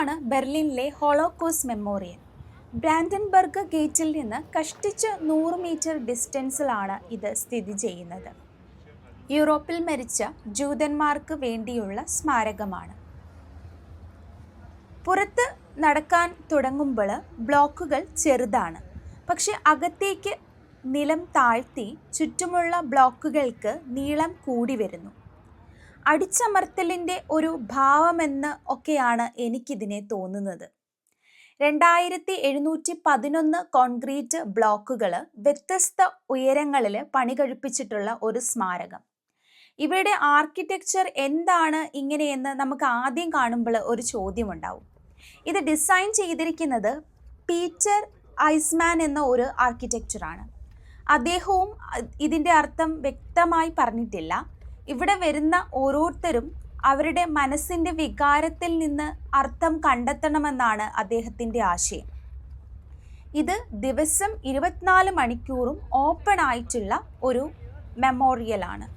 ഇതാണ് ബെർലിനിലെ holocaust memorial. Brandenburg ഗേറ്റിൽ നിന്ന് കഷ്ടിച്ച് 100 മീറ്റർ ഡിസ്റ്റൻസിലാണ് ഇത് സ്ഥിതി ചെയ്യുന്നത്. യൂറോപ്പിൽ മരിച്ച ജൂതന്മാർക്ക് വേണ്ടിയുള്ള സ്മാരകമാണ്. പുറത്ത് നടക്കാൻ തുടങ്ങുമ്പോൾ ബ്ലോക്കുകൾ ചെറുതാണ്, പക്ഷെ അകത്തേക്ക് നിലം താഴ്ത്തി ചുറ്റുമുള്ള ബ്ലോക്കുകൾക്ക് നീളം കൂടി വരുന്നു. അടിച്ചമർത്തലിൻ്റെ ഒരു ഭാവമെന്ന് ഒക്കെയാണ് എനിക്കിതിനെ തോന്നുന്നത്. 2711 കോൺക്രീറ്റ് ബ്ലോക്കുകൾ വ്യത്യസ്ത ഉയരങ്ങളിൽ പണികഴിപ്പിച്ചിട്ടുള്ള ഒരു സ്മാരകം. ഇവയുടെ ആർക്കിടെക്ചർ എന്താണ് ഇങ്ങനെയെന്ന് നമുക്ക് ആദ്യം കാണുമ്പോൾ ഒരു ചോദ്യമുണ്ടാവും. ഇത് ഡിസൈൻ ചെയ്തിരിക്കുന്നത് പീറ്റർ ഐസ്മാൻ എന്ന ഒരു ആർക്കിടെക്ചറാണ്. അദ്ദേഹവും ഇതിൻ്റെ അർത്ഥം വ്യക്തമായി പറഞ്ഞിട്ടില്ല. ഇവിടെ വരുന്ന ഓരോരുത്തരും അവരുടെ മനസ്സിൻ്റെ വികാരത്തിൽ നിന്ന് അർത്ഥം കണ്ടെത്തണമെന്നാണ് അദ്ദേഹത്തിൻ്റെ ആശയം. ഇത് ദിവസം 24 മണിക്കൂറും ഓപ്പൺ ആയിട്ടുള്ള ഒരു മെമ്മോറിയലാണ്.